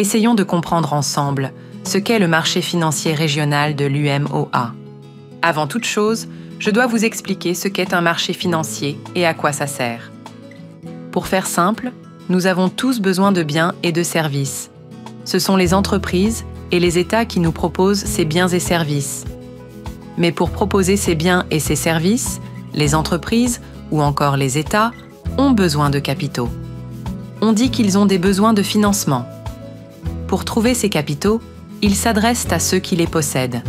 essayons de comprendre ensemble ce qu'est le marché financier régional de l'UMOA. Avant toute chose, je dois vous expliquer ce qu'est un marché financier et à quoi ça sert. Pour faire simple, nous avons tous besoin de biens et de services. Ce sont les entreprises et les États qui nous proposent ces biens et services. Mais pour proposer ces biens et ces services, les entreprises, ou encore les États, ont besoin de capitaux. On dit qu'ils ont des besoins de financement. Pour trouver ces capitaux, ils s'adressent à ceux qui les possèdent.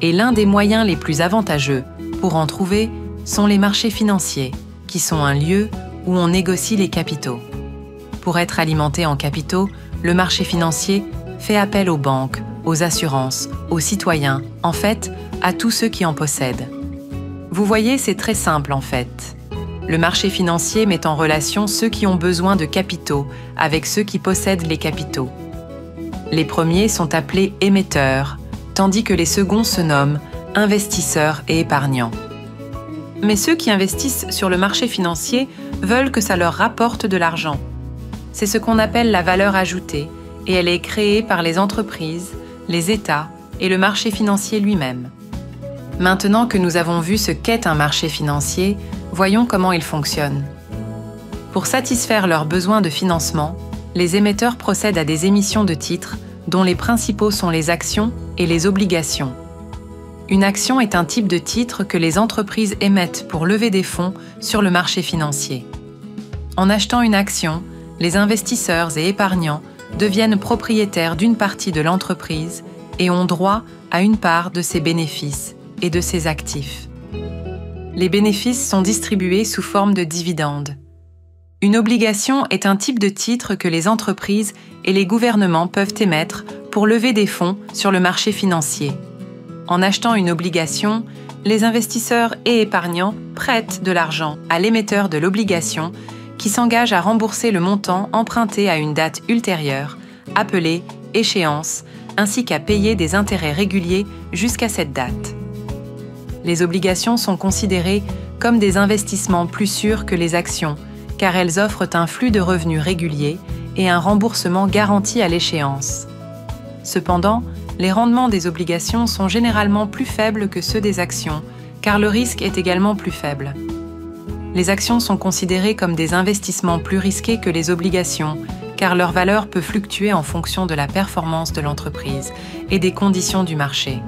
Et l'un des moyens les plus avantageux pour en trouver sont les marchés financiers, qui sont un lieu où on négocie les capitaux. Pour être alimenté en capitaux, le marché financier fait appel aux banques, aux assurances, aux citoyens, en fait, à tous ceux qui en possèdent. Vous voyez, c'est très simple en fait. Le marché financier met en relation ceux qui ont besoin de capitaux avec ceux qui possèdent les capitaux. Les premiers sont appelés émetteurs, tandis que les seconds se nomment investisseurs et épargnants. Mais ceux qui investissent sur le marché financier veulent que ça leur rapporte de l'argent. C'est ce qu'on appelle la valeur ajoutée, et elle est créée par les entreprises, les États et le marché financier lui-même. Maintenant que nous avons vu ce qu'est un marché financier, voyons comment il fonctionne. Pour satisfaire leurs besoins de financement, les émetteurs procèdent à des émissions de titres dont les principaux sont les actions et les obligations. Une action est un type de titre que les entreprises émettent pour lever des fonds sur le marché financier. En achetant une action, les investisseurs et épargnants deviennent propriétaires d'une partie de l'entreprise et ont droit à une part de ses bénéfices et de ses actifs. Les bénéfices sont distribués sous forme de dividendes. Une obligation est un type de titre que les entreprises et les gouvernements peuvent émettre pour lever des fonds sur le marché financier. En achetant une obligation, les investisseurs et épargnants prêtent de l'argent à l'émetteur de l'obligation qui s'engage à rembourser le montant emprunté à une date ultérieure, appelée échéance, ainsi qu'à payer des intérêts réguliers jusqu'à cette date. Les obligations sont considérées comme des investissements plus sûrs que les actions, car elles offrent un flux de revenus régulier et un remboursement garanti à l'échéance. Cependant, les rendements des obligations sont généralement plus faibles que ceux des actions, car le risque est également plus faible. Les actions sont considérées comme des investissements plus risqués que les obligations, car leur valeur peut fluctuer en fonction de la performance de l'entreprise et des conditions du marché.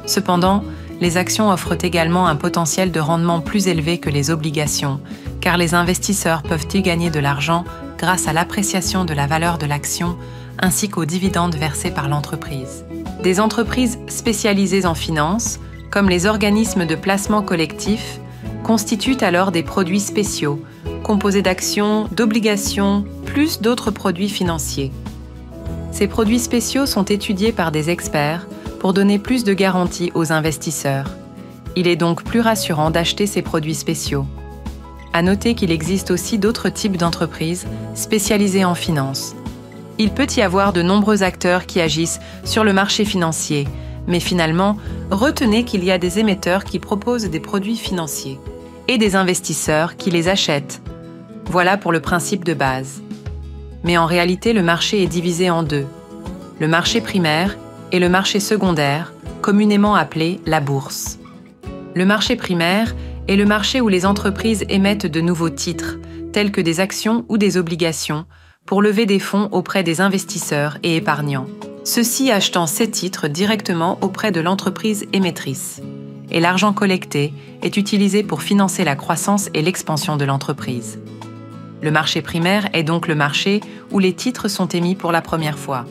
Cependant, les actions offrent également un potentiel de rendement plus élevé que les obligations, car les investisseurs peuvent y gagner de l'argent grâce à l'appréciation de la valeur de l'action ainsi qu'aux dividendes versés par l'entreprise. Des entreprises spécialisées en finance, comme les organismes de placement collectif, constituent alors des produits spéciaux, composés d'actions, d'obligations, plus d'autres produits financiers. Ces produits spéciaux sont étudiés par des experts pour donner plus de garanties aux investisseurs. Il est donc plus rassurant d'acheter ces produits spéciaux. À noter qu'il existe aussi d'autres types d'entreprises spécialisées en finance. Il peut y avoir de nombreux acteurs qui agissent sur le marché financier, mais finalement, retenez qu'il y a des émetteurs qui proposent des produits financiers et des investisseurs qui les achètent. Voilà pour le principe de base. Mais en réalité, le marché est divisé en deux. Le marché primaire et le marché secondaire, communément appelé la bourse. Le marché primaire est le marché où les entreprises émettent de nouveaux titres, tels que des actions ou des obligations, pour lever des fonds auprès des investisseurs et épargnants. Ceux-ci achetant ces titres directement auprès de l'entreprise émettrice. Et l'argent collecté est utilisé pour financer la croissance et l'expansion de l'entreprise. Le marché primaire est donc le marché où les titres sont émis pour la première fois.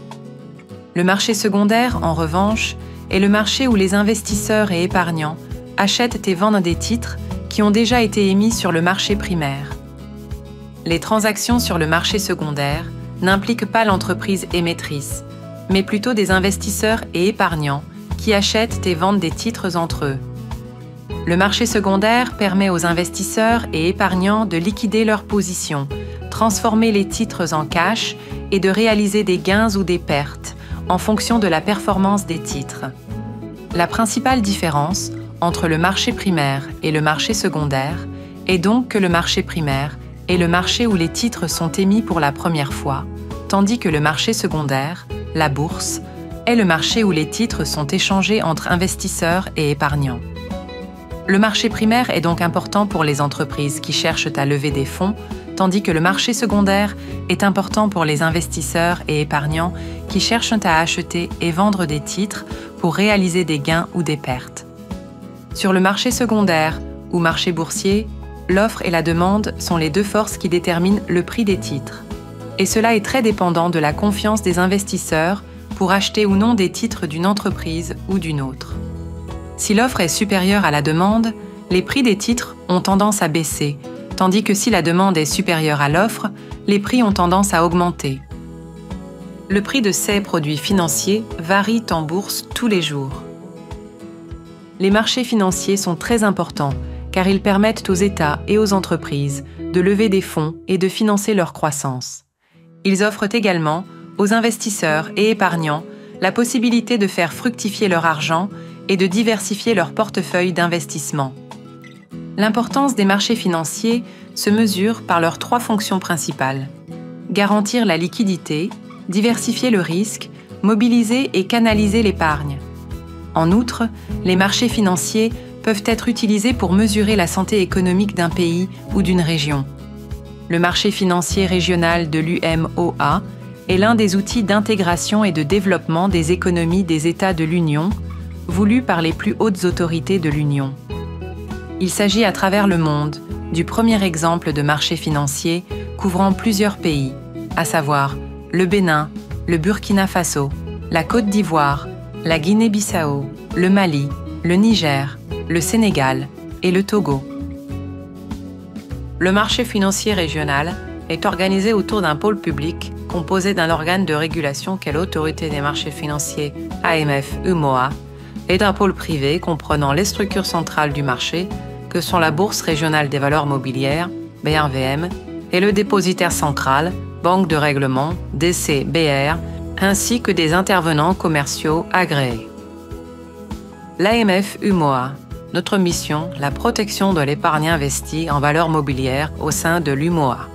Le marché secondaire, en revanche, est le marché où les investisseurs et épargnants achètent et vendent des titres qui ont déjà été émis sur le marché primaire. Les transactions sur le marché secondaire n'impliquent pas l'entreprise émettrice, mais plutôt des investisseurs et épargnants qui achètent et vendent des titres entre eux. Le marché secondaire permet aux investisseurs et épargnants de liquider leurs positions, transformer les titres en cash et de réaliser des gains ou des pertes en fonction de la performance des titres. La principale différence entre le marché primaire et le marché secondaire est donc que le marché primaire est le marché où les titres sont émis pour la première fois, tandis que le marché secondaire, la bourse, est le marché où les titres sont échangés entre investisseurs et épargnants. Le marché primaire est donc important pour les entreprises qui cherchent à lever des fonds, tandis que le marché secondaire est important pour les investisseurs et épargnants qui cherchent à acheter et vendre des titres pour réaliser des gains ou des pertes. Sur le marché secondaire ou marché boursier, l'offre et la demande sont les deux forces qui déterminent le prix des titres. Et cela est très dépendant de la confiance des investisseurs pour acheter ou non des titres d'une entreprise ou d'une autre. Si l'offre est supérieure à la demande, les prix des titres ont tendance à baisser, tandis que si la demande est supérieure à l'offre, les prix ont tendance à augmenter. Le prix de ces produits financiers varie en bourse tous les jours. Les marchés financiers sont très importants car ils permettent aux États et aux entreprises de lever des fonds et de financer leur croissance. Ils offrent également aux investisseurs et épargnants la possibilité de faire fructifier leur argent et de diversifier leur portefeuille d'investissement. L'importance des marchés financiers se mesure par leurs trois fonctions principales: garantir la liquidité, diversifier le risque, mobiliser et canaliser l'épargne. En outre, les marchés financiers peuvent être utilisés pour mesurer la santé économique d'un pays ou d'une région. Le marché financier régional de l'UMOA est l'un des outils d'intégration et de développement des économies des États de l'Union, voulu par les plus hautes autorités de l'Union. Il s'agit à travers le monde du premier exemple de marché financier couvrant plusieurs pays, à savoir le Bénin, le Burkina Faso, la Côte d'Ivoire, la Guinée-Bissau, le Mali, le Niger, le Sénégal et le Togo. Le marché financier régional est organisé autour d'un pôle public composé d'un organe de régulation qu'est l'Autorité des marchés financiers AMF-UMOA et d'un pôle privé comprenant les structures centrales du marché que sont la Bourse régionale des valeurs mobilières, BRVM, et le dépositaire central, Banque de règlement, DCBR, ainsi que des intervenants commerciaux agréés. L'AMF-UMOA. Notre mission, la protection de l'épargne investie en valeurs mobilières au sein de l'UMOA.